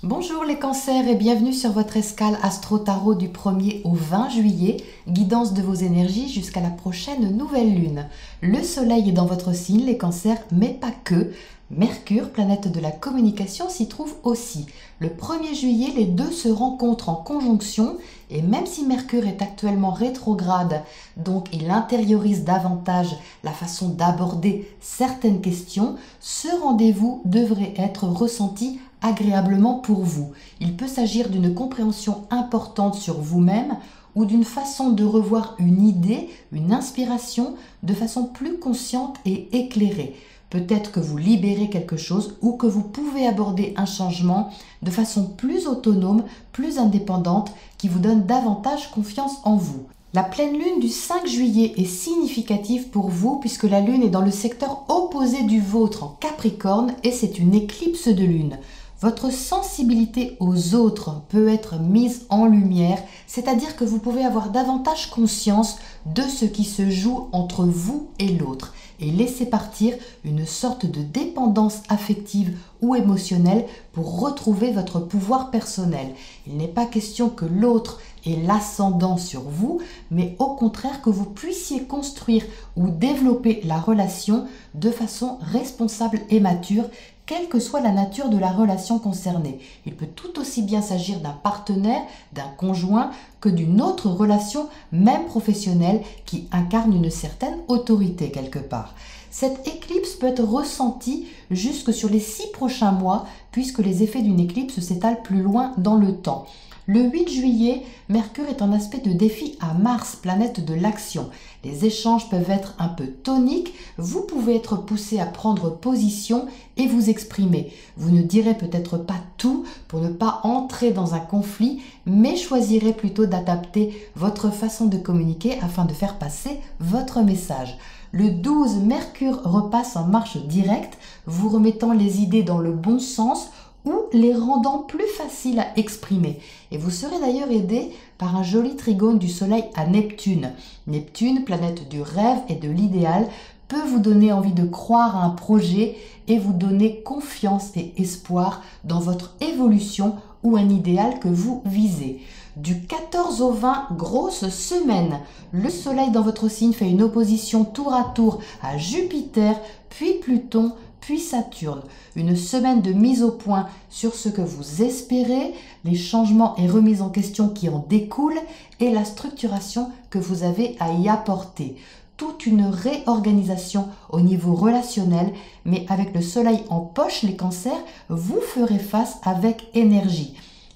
Bonjour les cancers et bienvenue sur votre escale Astro Tarot du 1er au 20 juillet, guidance de vos énergies jusqu'à la prochaine nouvelle lune. Le soleil est dans votre signe les cancers, mais pas que. Mercure, planète de la communication, s'y trouve aussi. Le 1er juillet, les deux se rencontrent en conjonction et même si Mercure est actuellement rétrograde, donc il intériorise davantage la façon d'aborder certaines questions, ce rendez-vous devrait être ressenti agréablement pour vous. Il peut s'agir d'une compréhension importante sur vous-même ou d'une façon de revoir une idée, une inspiration de façon plus consciente et éclairée. Peut-être que vous libérez quelque chose ou que vous pouvez aborder un changement de façon plus autonome, plus indépendante, qui vous donne davantage confiance en vous. La pleine lune du 5 juillet est significative pour vous puisque la lune est dans le secteur opposé du vôtre en Capricorne et c'est une éclipse de lune. Votre sensibilité aux autres peut être mise en lumière, c'est-à-dire que vous pouvez avoir davantage conscience de ce qui se joue entre vous et l'autre et laisser partir une sorte de dépendance affective ou émotionnelle pour retrouver votre pouvoir personnel. Il n'est pas question que l'autre ait l'ascendant sur vous, mais au contraire que vous puissiez construire ou développer la relation de façon responsable et mature, quelle que soit la nature de la relation concernée. Il peut tout aussi bien s'agir d'un partenaire, d'un conjoint, que d'une autre relation, même professionnelle, qui incarne une certaine autorité quelque part. Cette éclipse peut être ressentie jusque sur les 6 prochains mois, puisque les effets d'une éclipse s'étalent plus loin dans le temps. Le 8 juillet, Mercure est en aspect de défi à Mars, planète de l'action. Les échanges peuvent être un peu toniques, vous pouvez être poussé à prendre position et vous exprimer. Vous ne direz peut-être pas tout pour ne pas entrer dans un conflit, mais choisirez plutôt d'adapter votre façon de communiquer afin de faire passer votre message. Le 12, Mercure repasse en marche directe, vous remettant les idées dans le bon sens, ou les rendant plus faciles à exprimer. Et vous serez d'ailleurs aidé par un joli trigone du Soleil à Neptune. Neptune, planète du rêve et de l'idéal, peut vous donner envie de croire à un projet et vous donner confiance et espoir dans votre évolution ou un idéal que vous visez. Du 14 au 20, grosse semaine. Le Soleil dans votre signe fait une opposition tour à tour à Jupiter, puis Pluton, puis Saturne. Une semaine de mise au point sur ce que vous espérez, les changements et remises en question qui en découlent et la structuration que vous avez à y apporter. Toute une réorganisation au niveau relationnel, mais avec le Soleil en poche, les cancers, vous ferez face avec énergie.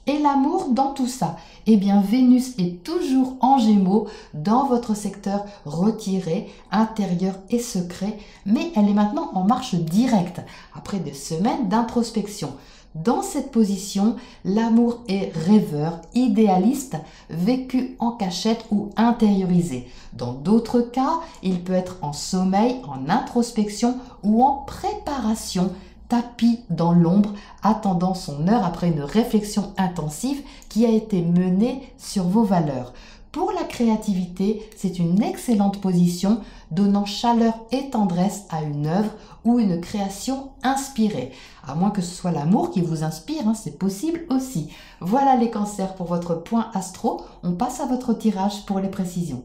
Et l'amour dans tout ça? Eh bien, Vénus est toujours en Gémeaux dans votre secteur retiré, intérieur et secret, mais elle est maintenant en marche directe, après des semaines d'introspection. Dans cette position, l'amour est rêveur, idéaliste, vécu en cachette ou intériorisé. Dans d'autres cas, il peut être en sommeil, en introspection ou en préparation, tapis dans l'ombre, attendant son heure après une réflexion intensive qui a été menée sur vos valeurs. Pour la créativité, c'est une excellente position, donnant chaleur et tendresse à une œuvre ou une création inspirée. À moins que ce soit l'amour qui vous inspire, c'est possible aussi. Voilà les cancers pour votre point astro. On passe à votre tirage pour les précisions.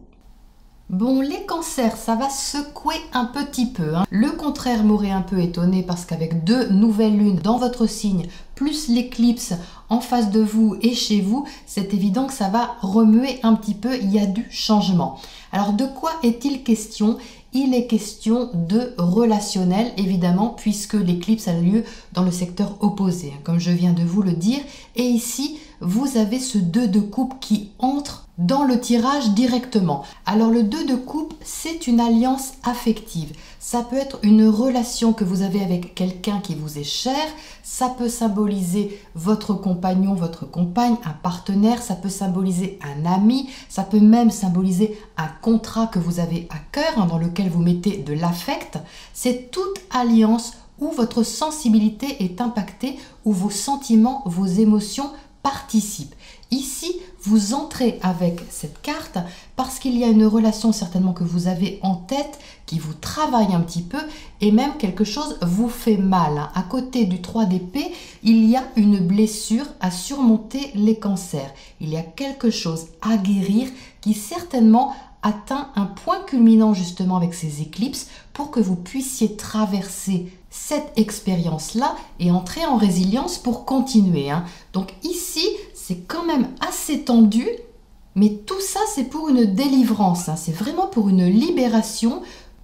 Bon, les cancers, ça va secouer un petit peu. Le contraire m'aurait un peu étonné parce qu'avec 2 nouvelles lunes dans votre signe, plus l'éclipse en face de vous et chez vous, c'est évident que ça va remuer un petit peu, il y a du changement. Alors de quoi est-il question ? Il est question de relationnel, évidemment, puisque l'éclipse a lieu dans le secteur opposé, comme je viens de vous le dire. Et ici, vous avez ce 2 de coupe qui entre dans le tirage directement. Alors le 2 de coupe, c'est une alliance affective. Ça peut être une relation que vous avez avec quelqu'un qui vous est cher. Ça peut symboliser votre compagnon, votre compagne, un partenaire. Ça peut symboliser un ami. Ça peut même symboliser un contrat que vous avez à cœur, dans lequel vous mettez de l'affect. C'est toute alliance où votre sensibilité est impactée, où vos sentiments, vos émotions participent. Ici, vous entrez avec cette carte parce qu'il y a une relation certainement que vous avez en tête, qui vous travaille un petit peu et même quelque chose vous fait mal. À côté du 3 d'épée, il y a une blessure à surmonter, les cancers. Il y a quelque chose à guérir qui certainement atteint un point culminant justement avec ces éclipses pour que vous puissiez traverser cette expérience-là et entrer en résilience pour continuer. Donc ici, c'est quand même assez tendu, mais tout ça, c'est pour une délivrance. C'est vraiment pour une libération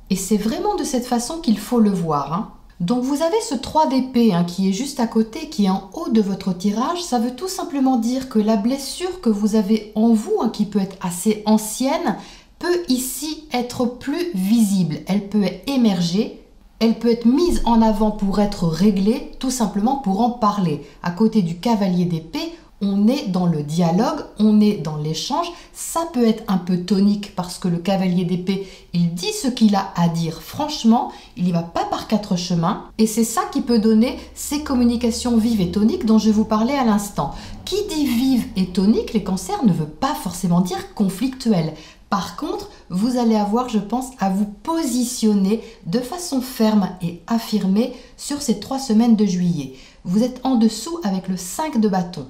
et c'est vraiment de cette façon qu'il faut le voir. Donc vous avez ce 3 d'épée qui est juste à côté, qui est en haut de votre tirage. Ça veut tout simplement dire que la blessure que vous avez en vous, qui peut être assez ancienne, peut ici être plus visible. Elle peut émerger. Elle peut être mise en avant pour être réglée, tout simplement pour en parler. À côté du cavalier d'épée, on est dans le dialogue, on est dans l'échange. Ça peut être un peu tonique parce que le cavalier d'épée, il dit ce qu'il a à dire franchement, il n'y va pas par quatre chemins. Et c'est ça qui peut donner ces communications vives et toniques dont je vous parlais à l'instant. Qui dit vive et tonique, les cancers, ne veut pas forcément dire conflictuel. Par contre, vous allez avoir, je pense, à vous positionner de façon ferme et affirmée sur ces 3 semaines de juillet. Vous êtes en dessous avec le 5 de bâton.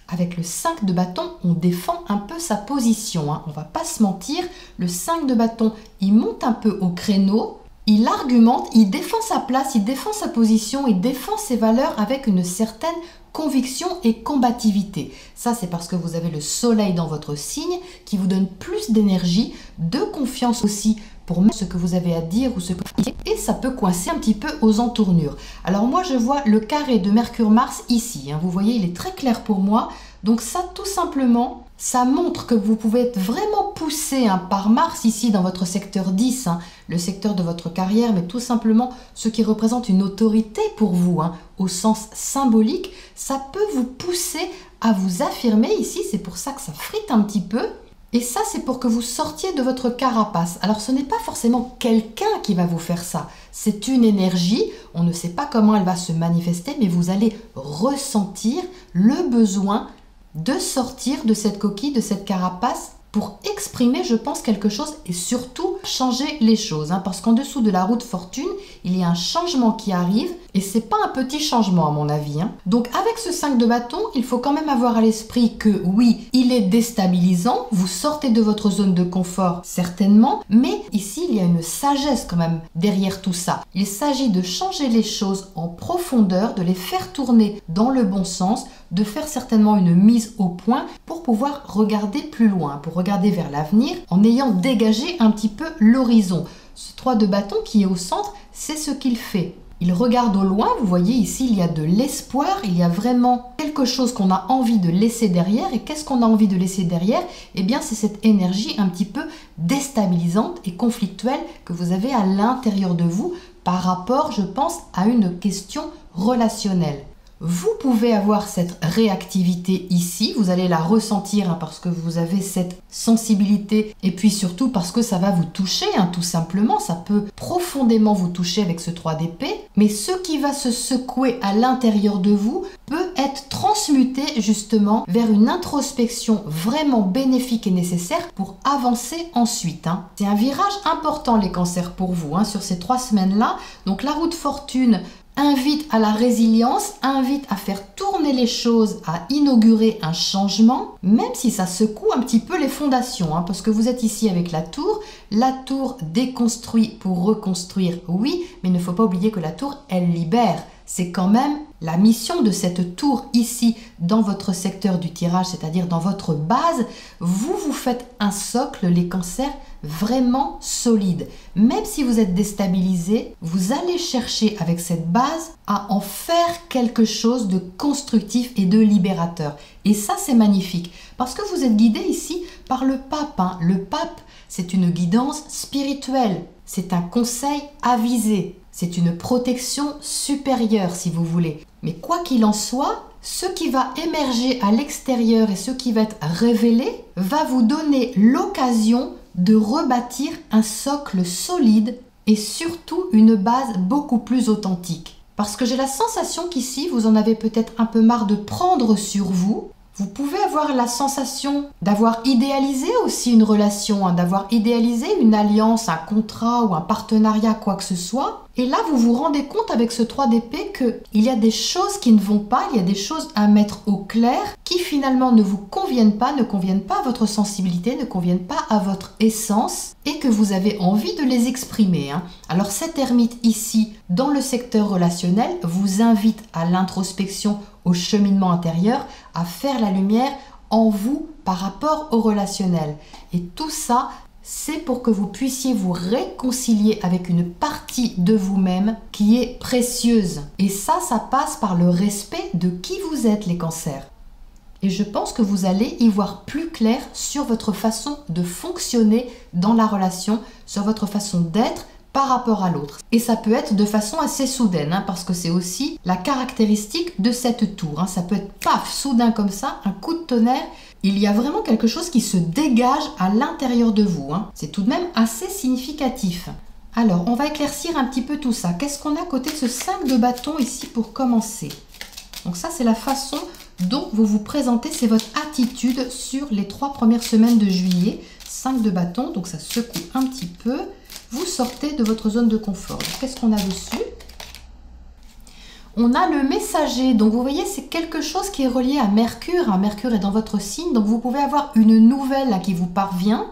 Avec le 5 de bâton, on défend un peu sa position. On ne va pas se mentir, le 5 de bâton, il monte un peu au créneau, il argumente, il défend sa place, il défend sa position, il défend ses valeurs avec une certaine conviction et combativité. Ça, c'est parce que vous avez le soleil dans votre signe qui vous donne plus d'énergie, de confiance aussi pour mettre ce que vous avez à dire ou ce que vous dites, et ça peut coincer un petit peu aux entournures. Alors moi, je vois le carré de Mercure-Mars ici. Vous voyez, il est très clair pour moi. Donc ça, tout simplement, ça montre que vous pouvez être vraiment poussé par Mars ici dans votre secteur 10, le secteur de votre carrière, mais tout simplement ce qui représente une autorité pour vous, au sens symbolique. Ça peut vous pousser à vous affirmer ici, c'est pour ça que ça frite un petit peu. Et ça, c'est pour que vous sortiez de votre carapace. Alors, ce n'est pas forcément quelqu'un qui va vous faire ça. C'est une énergie, on ne sait pas comment elle va se manifester, mais vous allez ressentir le besoin de sortir de cette coquille, de cette carapace, pour exprimer, je pense, quelque chose et surtout changer les choses. Parce qu'en dessous de la roue de fortune, il y a un changement qui arrive et c'est pas un petit changement à mon avis. Donc avec ce 5 de bâton, il faut quand même avoir à l'esprit que oui, il est déstabilisant, vous sortez de votre zone de confort certainement, mais ici il y a une sagesse quand même derrière tout ça. Il s'agit de changer les choses en profondeur, de les faire tourner dans le bon sens, de faire certainement une mise au point pour pouvoir regarder plus loin, pour regarder vers l'avenir en ayant dégagé un petit peu l'horizon. Ce 3 de bâton qui est au centre, c'est ce qu'il fait. Il regarde au loin, vous voyez ici il y a de l'espoir, il y a vraiment quelque chose qu'on a envie de laisser derrière. Et qu'est-ce qu'on a envie de laisser derrière? Eh bien c'est cette énergie un petit peu déstabilisante et conflictuelle que vous avez à l'intérieur de vous par rapport, je pense, à une question relationnelle. Vous pouvez avoir cette réactivité ici, vous allez la ressentir parce que vous avez cette sensibilité et puis surtout parce que ça va vous toucher, tout simplement. Ça peut profondément vous toucher avec ce 3 d'épée, mais ce qui va se secouer à l'intérieur de vous peut être transmuté justement vers une introspection vraiment bénéfique et nécessaire pour avancer ensuite. C'est un virage important les cancers pour vous sur ces 3 semaines-là. Donc la roue de fortune invite à la résilience, invite à faire tourner les choses, à inaugurer un changement, même si ça secoue un petit peu les fondations, parce que vous êtes ici avec la tour déconstruit pour reconstruire, oui, mais il ne faut pas oublier que la tour, elle libère. C'est quand même la mission de cette tour ici dans votre secteur du tirage, c'est-à-dire dans votre base. Vous vous faites un socle, les cancers, vraiment solide. Même si vous êtes déstabilisé, vous allez chercher avec cette base à en faire quelque chose de constructif et de libérateur. Et ça, c'est magnifique parce que vous êtes guidé ici par le pape. Le pape, c'est une guidance spirituelle. C'est un conseil avisé. C'est une protection supérieure, si vous voulez. Mais quoi qu'il en soit, ce qui va émerger à l'extérieur et ce qui va être révélé va vous donner l'occasion de rebâtir un socle solide et surtout une base beaucoup plus authentique. Parce que j'ai la sensation qu'ici, vous en avez peut-être un peu marre de prendre sur vous. Vous pouvez avoir la sensation d'avoir idéalisé aussi une relation, hein, d'avoir idéalisé une alliance, un contrat ou un partenariat, quoi que ce soit. Et là, vous vous rendez compte avec ce 3 d'épée qu'il y a des choses qui ne vont pas, il y a des choses à mettre au clair qui finalement ne vous conviennent pas à votre sensibilité, ne conviennent pas à votre essence et que vous avez envie de les exprimer, hein. Alors cet ermite ici, dans le secteur relationnel, vous invite à l'introspection, au cheminement intérieur, à faire la lumière en vous par rapport au relationnel. Et tout ça, c'est pour que vous puissiez vous réconcilier avec une partie de vous-même qui est précieuse. Et ça passe par le respect de qui vous êtes, les cancers. Et je pense que vous allez y voir plus clair sur votre façon de fonctionner dans la relation, sur votre façon d'être par rapport à l'autre. Et ça peut être de façon assez soudaine, hein, parce que c'est aussi la caractéristique de cette tour, hein. Ça peut être paf, soudain comme ça, un coup de tonnerre. Il y a vraiment quelque chose qui se dégage à l'intérieur de vous, hein. C'est tout de même assez significatif. Alors, on va éclaircir un petit peu tout ça. Qu'est-ce qu'on a à côté de ce 5 de bâton ici pour commencer? Donc ça, c'est la façon dont vous vous présentez, c'est votre attitude sur les 3 premières semaines de juillet. 5 de bâton, donc ça secoue un petit peu. Vous sortez de votre zone de confort. Qu'est-ce qu'on a dessus? On a le messager. Donc vous voyez, c'est quelque chose qui est relié à Mercure. Mercure est dans votre signe, donc vous pouvez avoir une nouvelle là, qui vous parvient,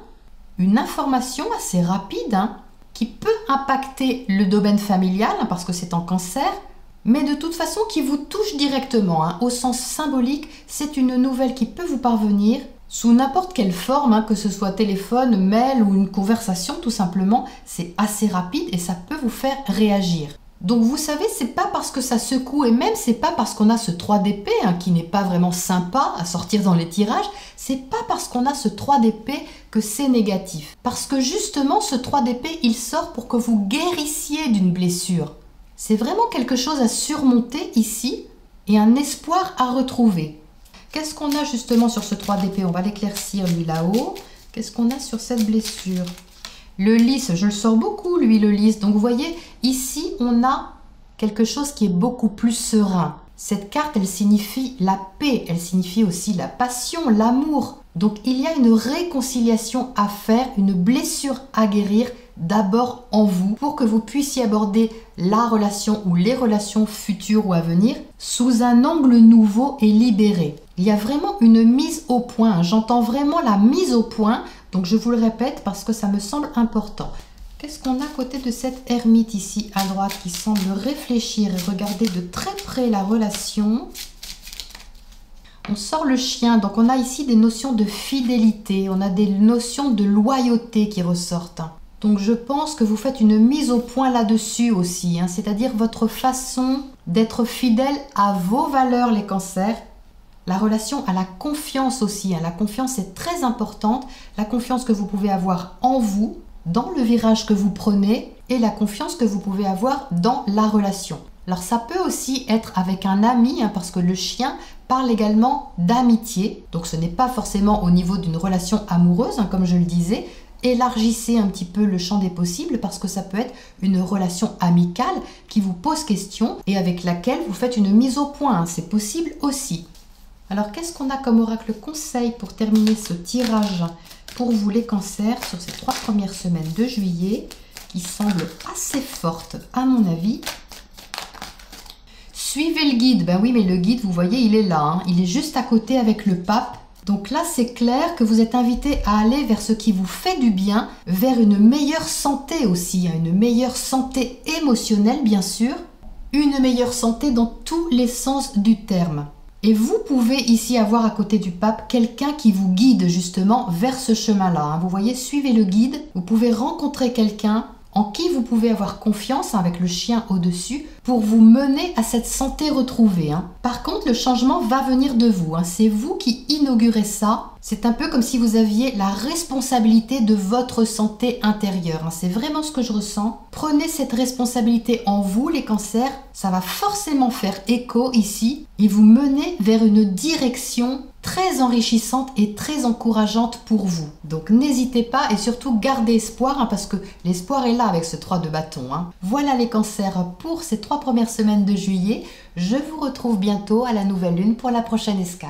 une information assez rapide, hein, qui peut impacter le domaine familial, hein, parce que c'est en cancer, mais de toute façon qui vous touche directement, hein, au sens symbolique. C'est une nouvelle qui peut vous parvenir sous n'importe quelle forme, hein, que ce soit téléphone, mail ou une conversation, tout simplement. C'est assez rapide et ça peut vous faire réagir. Donc vous savez, c'est pas parce que ça secoue, et même c'est pas parce qu'on a ce 3 d'épée, hein, qui n'est pas vraiment sympa à sortir dans les tirages, c'est pas parce qu'on a ce 3 d'épée que c'est négatif. Parce que justement, ce 3 d'épée, il sort pour que vous guérissiez d'une blessure. C'est vraiment quelque chose à surmonter ici et un espoir à retrouver. Qu'est-ce qu'on a justement sur ce 3 d'épée? On va l'éclaircir lui là-haut. Qu'est-ce qu'on a sur cette blessure? Le lys, je le sors beaucoup lui, le lys. Donc vous voyez, ici on a quelque chose qui est beaucoup plus serein. Cette carte, elle signifie la paix, elle signifie aussi la passion, l'amour. Donc il y a une réconciliation à faire, une blessure à guérir d'abord en vous pour que vous puissiez aborder la relation ou les relations futures ou à venir sous un angle nouveau et libéré. Il y a vraiment une mise au point, j'entends vraiment la mise au point, donc je vous le répète parce que ça me semble important. Qu'est-ce qu'on a à côté de cette ermite ici à droite qui semble réfléchir et regarder de très près la relation? On sort le chien, donc on a ici des notions de fidélité, on a des notions de loyauté qui ressortent. Donc je pense que vous faites une mise au point là-dessus aussi, hein, c'est-à-dire votre façon d'être fidèle à vos valeurs, les cancers. La relation à la confiance aussi, hein. La confiance est très importante, la confiance que vous pouvez avoir en vous, dans le virage que vous prenez, et la confiance que vous pouvez avoir dans la relation. Alors ça peut aussi être avec un ami, hein, parce que le chien parle également d'amitié, donc ce n'est pas forcément au niveau d'une relation amoureuse, hein, comme je le disais. Élargissez un petit peu le champ des possibles parce que ça peut être une relation amicale qui vous pose question et avec laquelle vous faites une mise au point, hein. C'est possible aussi. Alors qu'est-ce qu'on a comme oracle conseil pour terminer ce tirage pour vous les cancers sur ces 3 premières semaines de juillet qui semblent assez fortes à mon avis? Suivez le guide. Ben oui, mais le guide, vous voyez, il est là, hein. Il est juste à côté avec le pape. Donc là, c'est clair que vous êtes invité à aller vers ce qui vous fait du bien, vers une meilleure santé aussi, hein, une meilleure santé émotionnelle bien sûr, une meilleure santé dans tous les sens du terme. Et vous pouvez ici avoir à côté du pape quelqu'un qui vous guide justement vers ce chemin-là, hein. Vous voyez, suivez le guide, vous pouvez rencontrer quelqu'un en qui vous pouvez avoir confiance, hein, avec le chien au-dessus, pour vous mener à cette santé retrouvée, hein. Par contre, le changement va venir de vous, hein. C'est vous qui inaugurez ça. C'est un peu comme si vous aviez la responsabilité de votre santé intérieure, hein. C'est vraiment ce que je ressens. Prenez cette responsabilité en vous, les cancers. Ça va forcément faire écho ici et vous mener vers une direction très enrichissante et très encourageante pour vous. Donc n'hésitez pas et surtout gardez espoir, hein, parce que l'espoir est là avec ce 3 de bâton, hein. Voilà les cancers pour ces 3 premières semaines de juillet. Je vous retrouve bientôt à la nouvelle lune pour la prochaine escale.